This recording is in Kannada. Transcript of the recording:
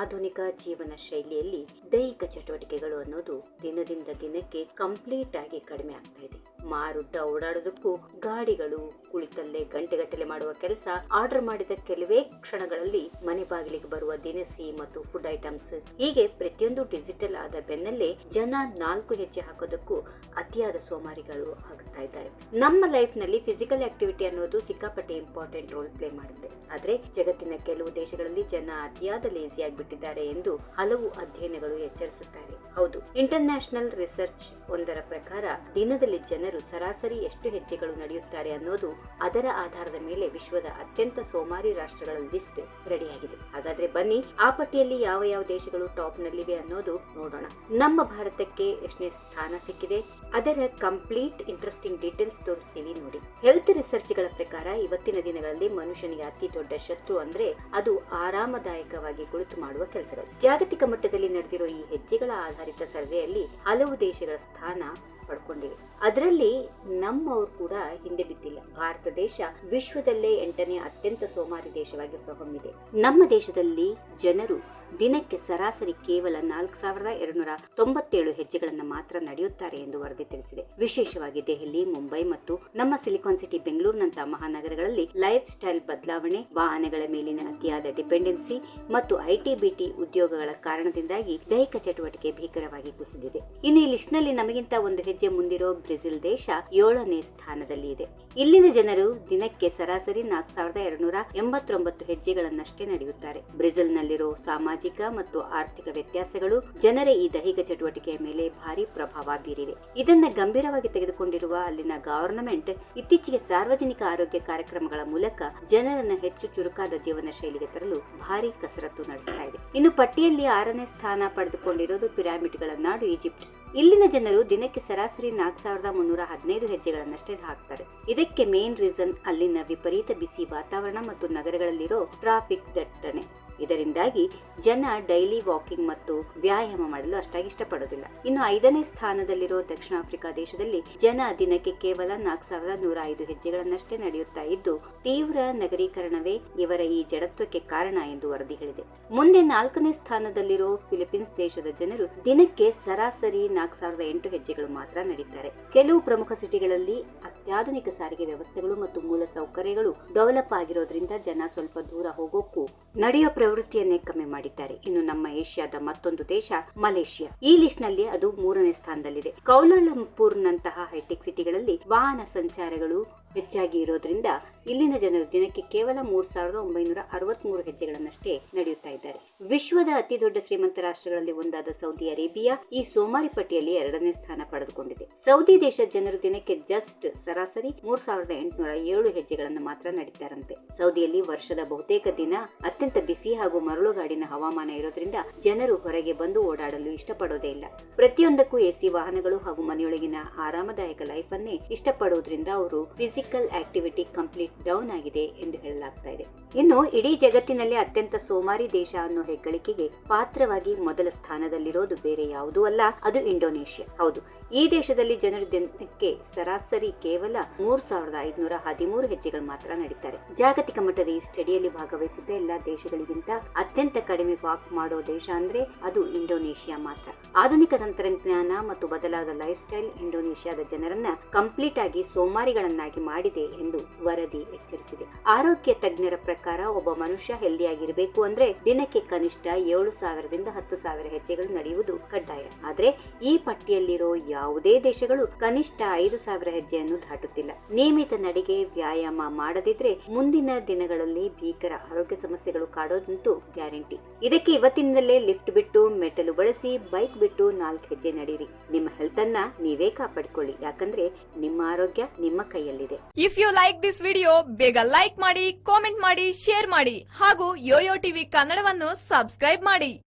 ಆಧುನಿಕ ಜೀವನ ಶೈಲಿಯಲ್ಲಿ ದೈಹಿಕ ಚಟುವಟಿಕೆಗಳು ಅನ್ನೋದು ದಿನದಿಂದ ದಿನಕ್ಕೆ ಕಂಪ್ಲೀಟ್ ಆಗಿ ಕಡಿಮೆ ಆಗ್ತಾ ಇದೆ. ಮಾರುದ್ದ ಓಡಾಡೋದಕ್ಕೂ ಗಾಡಿಗಳು, ಕುಳಿತಲ್ಲೇ ಗಂಟೆಗಟ್ಟಲೆ ಮಾಡುವ ಕೆಲಸ, ಆರ್ಡರ್ ಮಾಡಿದ ಕೆಲವೇ ಕ್ಷಣಗಳಲ್ಲಿ ಮನೆ ಬಾಗಿಲಿಗೆ ಬರುವ ದಿನಸಿ ಮತ್ತು ಫುಡ್ ಐಟಮ್ಸ್, ಹೀಗೆ ಪ್ರತಿಯೊಂದು ಡಿಜಿಟಲ್ ಆದ ಬೆನ್ನಲ್ಲೇ ಜನ 4 ಹೆಜ್ಜೆ ಹಾಕೋದಕ್ಕೂ ಅತಿಯಾದ ಸೋಮಾರಿಗಳು ಆಗುತ್ತಾ ಇದ್ದಾರೆ. ನಮ್ಮ ಲೈಫ್ ನಲ್ಲಿ ಫಿಸಿಕಲ್ ಆಕ್ಟಿವಿಟಿ ಅನ್ನೋದು ಸಿಕ್ಕಾಪಟ್ಟೆ ಇಂಪಾರ್ಟೆಂಟ್ ರೋಲ್ ಪ್ಲೇ ಮಾಡುತ್ತೆ. ಆದ್ರೆ ಜಗತ್ತಿನ ಕೆಲವು ದೇಶಗಳಲ್ಲಿ ಜನ ಅತಿಯಾದ ಲೇಜಿ ಆಗಿಬಿಟ್ಟಿದ್ದಾರೆ ಎಂದು ಹಲವು ಅಧ್ಯಯನಗಳು ಎಚ್ಚರಿಸುತ್ತಾರೆ. ಹೌದು, ಇಂಟರ್ನ್ಯಾಷನಲ್ ರಿಸರ್ಚ್ ಒಂದರ ಪ್ರಕಾರ ದಿನದಲ್ಲಿ ಜನರು ಸರಾಸರಿ ಎಷ್ಟು ಹೆಜ್ಜೆಗಳು ನಡೆಯುತ್ತಾರೆ ಅನ್ನೋದು ಅದರ ಆಧಾರದ ಮೇಲೆ ವಿಶ್ವದ ಅತ್ಯಂತ ಸೋಮಾರಿ ರಾಷ್ಟ್ರಗಳ ಲಿಸ್ಟ್ ರೆಡಿಯಾಗಿದೆ. ಹಾಗಾದ್ರೆ ಬನ್ನಿ ಆ ಪಟ್ಟಿಯಲ್ಲಿ ಯಾವ ಯಾವ ದೇಶಗಳು ಟಾಪ್ ನಲ್ಲಿವೆ ಅನ್ನೋದು ನೋಡೋಣ. ನಮ್ಮ ಭಾರತಕ್ಕೆ ಎಷ್ಟನೇ ಸ್ಥಾನ ಸಿಕ್ಕಿದೆ, ಅದರ ಕಂಪ್ಲೀಟ್ ಇಂಟ್ರೆಸ್ಟಿಂಗ್ ಡೀಟೇಲ್ಸ್ ತೋರಿಸ್ತೀವಿ ನೋಡಿ. ಹೆಲ್ತ್ ರಿಸರ್ಚ್ ಗಳ ಪ್ರಕಾರ ಇವತ್ತಿನ ದಿನಗಳಲ್ಲಿ ಮನುಷ್ಯನಿಗೆ ಅತಿ ದೊಡ್ಡ ಶತ್ರು ಅಂದ್ರೆ ಅದು ಆರಾಮದಾಯಕವಾಗಿ ಕುಳಿತು ಮಾಡುವ ಕೆಲಸಗಳು. ಜಾಗತಿಕ ಮಟ್ಟದಲ್ಲಿ ನಡೆದಿರೋ ಈ ಹೆಜ್ಜೆಗಳ ಆಧಾರಿತ ಸರ್ವೆಯಲ್ಲಿ ಹಲವು ದೇಶಗಳ ಸ್ಥಾನ ಪಡ್ಕೊಂಡಿವೆ. ಅದರಲ್ಲಿ ನಮ್ಮವರು ಕೂಡ ಹಿಂದೆ ಬಿದ್ದಿಲ್ಲ. ಭಾರತ ದೇಶ ವಿಶ್ವದಲ್ಲೇ 8ನೇ ಅತ್ಯಂತ ಸೋಮಾರಿ ದಶವಾಗಿ ಹೊರಹೊಮ್ಮಿದೆ. ನಮ್ಮ ದೇಶದಲ್ಲಿ ಜನರು ದಿನಕ್ಕೆ ಸರಾಸರಿ ಕೇವಲ 4297 ಹೆಜ್ಜೆಗಳನ್ನು ಮಾತ್ರ ನಡೆಯುತ್ತಾರೆ ಎಂದು ವರದಿ ತಿಳಿಸಿದೆ. ವಿಶೇಷವಾಗಿ ದೆಹಲಿ, ಮುಂಬೈ ಮತ್ತು ನಮ್ಮ ಸಿಲಿಕಾನ್ ಸಿಟಿ ಬೆಂಗಳೂರಿನಂತಹ ಮಹಾನಗರಗಳಲ್ಲಿ ಲೈಫ್ ಸ್ಟೈಲ್ ಬದಲಾವಣೆ, ವಾಹನಗಳ ಮೇಲಿನ ಅತಿಯಾದ ಡಿಪೆಂಡೆನ್ಸಿ ಮತ್ತು ಐಟಿ-ಬಿಟಿ ಉದ್ಯೋಗಗಳ ಕಾರಣದಿಂದಾಗಿ ದೈಹಿಕ ಚಟುವಟಿಕೆ ಭೀಕರವಾಗಿ ಕುಸಿದಿದೆ. ಇನ್ನು ಈ ಲಿಸ್ಟ್ ನಲ್ಲಿ ನಮಗಿಂತ ಒಂದು ಹೆಜ್ಜೆ ಮುಂದಿರೋ ಬ್ರೆಜಿಲ್ ದೇಶ 7ನೇ ಸ್ಥಾನದಲ್ಲಿ ಇದೆ. ಇಲ್ಲಿನ ಜನರು ದಿನಕ್ಕೆ ಸರಾಸರಿ 4289 ಹೆಜ್ಜೆಗಳನ್ನಷ್ಟೇ ನಡೆಯುತ್ತಾರೆ. ಬ್ರೆಜಿಲ್ ನಲ್ಲಿರೋ ಸಾಮಾಜಿಕ ಮತ್ತು ಆರ್ಥಿಕ ವ್ಯತ್ಯಾಸಗಳು ಜನರ ಈ ದೈಹಿಕ ಚಟುವಟಿಕೆಯ ಮೇಲೆ ಭಾರಿ ಪ್ರಭಾವ ಬೀರಿವೆ. ಇದನ್ನ ಗಂಭೀರವಾಗಿ ತೆಗೆದುಕೊಂಡಿರುವ ಅಲ್ಲಿನ ಗವರ್ನಮೆಂಟ್ ಇತ್ತೀಚೆಗೆ ಸಾರ್ವಜನಿಕ ಆರೋಗ್ಯ ಕಾರ್ಯಕ್ರಮಗಳ ಮೂಲಕ ಜನರನ್ನ ಹೆಚ್ಚು ಚುರುಕಾದ ಜೀವನ ಶೈಲಿಗೆ ತರಲು ಭಾರಿ ಕಸರತ್ತು ನಡೆಸ್ತಾ ಇದೆ. ಇನ್ನು ಪಟ್ಟಿಯಲ್ಲಿ 6ನೇ ಸ್ಥಾನ ಪಡೆದುಕೊಂಡಿರೋದು ಪಿರಾಮಿಡ್ಗಳ ನಾಡು ಈಜಿಪ್ಟ್. ಇಲ್ಲಿನ ಜನರು ದಿನಕ್ಕೆ ಸರಾಸರಿ 4315 ಹೆಜ್ಜೆಗಳನ್ನಷ್ಟೇ ಹಾಕ್ತಾರೆ. ಇದಕ್ಕೆ ಮೇನ್ ರೀಸನ್ ಅಲ್ಲಿನ ವಿಪರೀತ ಬಿಸಿ ವಾತಾವರಣ ಮತ್ತು ನಗರಗಳಲ್ಲಿರೋ ಟ್ರಾಫಿಕ್ ದಟ್ಟಣೆ. ಇದರಿಂದಾಗಿ ಜನ ಡೈಲಿ ವಾಕಿಂಗ್ ಮತ್ತು ವ್ಯಾಯಾಮ ಮಾಡಲು ಅಷ್ಟಾಗಿ ಇಷ್ಟಪಡೋದಿಲ್ಲ. ಇನ್ನು 5ನೇ ಸ್ಥಾನದಲ್ಲಿರೋ ದಕ್ಷಿಣ ಆಫ್ರಿಕಾ ದೇಶದಲ್ಲಿ ಜನ ದಿನಕ್ಕೆ ಕೇವಲ 4105 ಹೆಜ್ಜೆಗಳನ್ನಷ್ಟೇ ನಡೆಯುತ್ತಾ ಇದ್ದು, ತೀವ್ರ ನಗರೀಕರಣವೇ ಇವರ ಈ ಜಡತ್ವಕ್ಕೆ ಕಾರಣ ಎಂದು ವರದಿ ಹೇಳಿದೆ. ಮುಂದೆ 4ನೇ ಸ್ಥಾನದಲ್ಲಿರೋ ಫಿಲಿಪೀನ್ಸ್ ದೇಶದ ಜನರು ದಿನಕ್ಕೆ ಸರಾಸರಿ 4008 ಹೆಜ್ಜೆಗಳು ಮಾತ್ರ ನಡೆಯುತ್ತಾರೆ. ಕೆಲವು ಪ್ರಮುಖ ಸಿಟಿಗಳಲ್ಲಿ ಅತ್ಯಾಧುನಿಕ ಸಾರಿಗೆ ವ್ಯವಸ್ಥೆಗಳು ಮತ್ತು ಮೂಲ ಸೌಕರ್ಯಗಳು ಡೆವಲಪ್ ಆಗಿರೋದ್ರಿಂದ ಜನ ಸ್ವಲ್ಪ ದೂರ ಹೋಗೋಕ್ಕೂ ನಡೆಯೋ ಪ್ರವೃತ್ತಿಯನ್ನೇ ಕಮ್ಮಿ ಮಾಡಿದ್ದಾರೆ. ಇನ್ನು ನಮ್ಮ ಏಷ್ಯಾದ ಮತ್ತೊಂದು ದೇಶ ಮಲೇಷಿಯಾ. ಈ ಲಿಸ್ಟ್ ನಲ್ಲಿ ಅದು 3ನೇ ಸ್ಥಾನದಲ್ಲಿದೆ. ಕೌಲಾಲಂಪುರ್ ನಂತಹ ಹೈಟೆಕ್ ಸಿಟಿಗಳಲ್ಲಿ ವಾಹನ ಸಂಚಾರಗಳು ಹೆಚ್ಚಾಗಿ ಇರೋದ್ರಿಂದ ಇಲ್ಲಿನ ಜನರು ದಿನಕ್ಕೆ ಕೇವಲ 3963 ಹೆಜ್ಜೆಗಳನ್ನಷ್ಟೇ ನಡೆಯುತ್ತಾ ಇದ್ದಾರೆ. ವಿಶ್ವದ ಅತಿ ದೊಡ್ಡ ಶ್ರೀಮಂತ ರಾಷ್ಟ್ರಗಳಲ್ಲಿ ಒಂದಾದ ಸೌದಿ ಅರೇಬಿಯಾ ಈ ಸೋಮಾರಿ ಪಟ್ಟಿಯಲ್ಲಿ 2ನೇ ಸ್ಥಾನ ಪಡೆದುಕೊಂಡಿದೆ. ಸೌದಿ ದೇಶದ ಜನರು ದಿನಕ್ಕೆ ಜಸ್ಟ್ ಸರಾಸರಿ 3807 ಹೆಜ್ಜೆಗಳನ್ನು ಮಾತ್ರ ನಡೀತಾರಂತೆ. ಸೌದಿಯಲ್ಲಿ ವರ್ಷದ ಬಹುತೇಕ ದಿನ ಅತ್ಯಂತ ಬಿಸಿ ಹಾಗೂ ಮರಳುಗಾಡಿನ ಹವಾಮಾನ ಇರೋದ್ರಿಂದ ಜನರು ಹೊರಗೆ ಬಂದು ಓಡಾಡಲು ಇಷ್ಟಪಡೋದೇ ಇಲ್ಲ. ಪ್ರತಿಯೊಂದಕ್ಕೂ ಎಸಿ ವಾಹನಗಳು ಹಾಗೂ ಮನೆಯೊಳಗಿನ ಆರಾಮದಾಯಕ ಲೈಫ್ ಅನ್ನೇ ಇಷ್ಟಪಡೋದ್ರಿಂದ ಅವರು ಫಿಸಿಕಲ್ ಆಕ್ಟಿವಿಟಿ ಕಂಪ್ಲೀಟ್ ಡೌನ್ ಆಗಿದೆ ಎಂದು ಹೇಳಲಾಗ್ತಾ ಇದೆ. ಇನ್ನು ಇಡೀ ಜಗತ್ತಿನಲ್ಲಿ ಅತ್ಯಂತ ಸೋಮಾರಿ ದೇಶ ಅನ್ನೋ ಹೆಗ್ಗಳಿಕೆಗೆ ಪಾತ್ರವಾಗಿ ಮೊದಲ ಸ್ಥಾನದಲ್ಲಿರೋದು ಬೇರೆ ಯಾವುದೂ ಅಲ್ಲ, ಅದು ಇಂಡೋನೇಷ್ಯಾ. ಹೌದು, ಈ ದೇಶದಲ್ಲಿ ಜನರು ದಿನಕ್ಕೆ ಸರಾಸರಿ ಕೇವಲ 3513 ಹೆಜ್ಜೆಗಳು ಮಾತ್ರ ನಡೀತಾರೆ. ಜಾಗತಿಕ ಮಟ್ಟದ ಈ ಸ್ಟಡಿಯಲ್ಲಿ ಭಾಗವಹಿಸಿದ್ದ ಎಲ್ಲಾ ದೇಶಗಳಿಗಿಂತ ಅತ್ಯಂತ ಕಡಿಮೆ ವಾಕ್ ಮಾಡೋ ದೇಶ ಅಂದ್ರೆ ಅದು ಇಂಡೋನೇಷ್ಯಾ ಮಾತ್ರ. ಆಧುನಿಕ ತಂತ್ರಜ್ಞಾನ ಮತ್ತು ಬದಲಾದ ಲೈಫ್ ಸ್ಟೈಲ್ ಇಂಡೋನೇಷ್ಯಾದ ಜನರನ್ನ ಕಂಪ್ಲೀಟ್ ಆಗಿ ಸೋಮಾರಿಗಳನ್ನಾಗಿ ಮಾಡಿದೆ ಎಂದು ವರದಿ ಎಚ್ಚರಿಸಿದೆ. ಆರೋಗ್ಯ ತಜ್ಞರ ಪ್ರಕಾರ ಒಬ್ಬ ಮನುಷ್ಯ ಹೆಲ್ದಿಯಾಗಿರಬೇಕು ಅಂದ್ರೆ ದಿನಕ್ಕೆ ಕನಿಷ್ಠ 7000ದಿಂದ 10,000 ಹೆಜ್ಜೆಗಳು ನಡೆಯುವುದು ಕಡ್ಡಾಯ. ಆದ್ರೆ ಈ ಪಟ್ಟಿಯಲ್ಲಿರೋ ಯಾವುದೇ ದೇಶಗಳು ಕನಿಷ್ಠ 5,000 ಹೆಜ್ಜೆಯನ್ನು ದಾಟುತ್ತಿಲ್ಲ. ನಿಯಮಿತ ನಡಿಗೆ, ವ್ಯಾಯಾಮ ಮಾಡದಿದ್ರೆ ಮುಂದಿನ ದಿನಗಳಲ್ಲಿ ಭೀಕರ ಆರೋಗ್ಯ ಸಮಸ್ಯೆಗಳು ಕಾಡೋದಂತೂ ಗ್ಯಾರಂಟಿ. ಇದಕ್ಕೆ ಇವತ್ತಿನಿಂದಲೇ ಲಿಫ್ಟ್ ಬಿಟ್ಟು, ಮೆಟಲು ಬಳಸಿ, ಬೈಕ್ ಬಿಟ್ಟು 4 ಹೆಜ್ಜೆ ನಡೀರಿ. ನಿಮ್ಮ ಹೆಲ್ತ್ ಅನ್ನ ನೀವೇ ಕಾಪಾಡಿಕೊಳ್ಳಿ. ಯಾಕಂದ್ರೆ ನಿಮ್ಮ ಆರೋಗ್ಯ ನಿಮ್ಮ ಕೈಯಲ್ಲಿದೆ. If you like this video, ಬೇಗ ಲೈಕ್ ಮಾಡಿ, ಕಾಮೆಂಟ್ ಮಾಡಿ, ಶೇರ್ ಮಾಡಿ ಹಾಗೂ ಯೋಯೋ ಟಿವಿ ಕನ್ನಡವನ್ನು ಸಬ್ಸ್ಕ್ರೈಬ್ ಮಾಡಿ.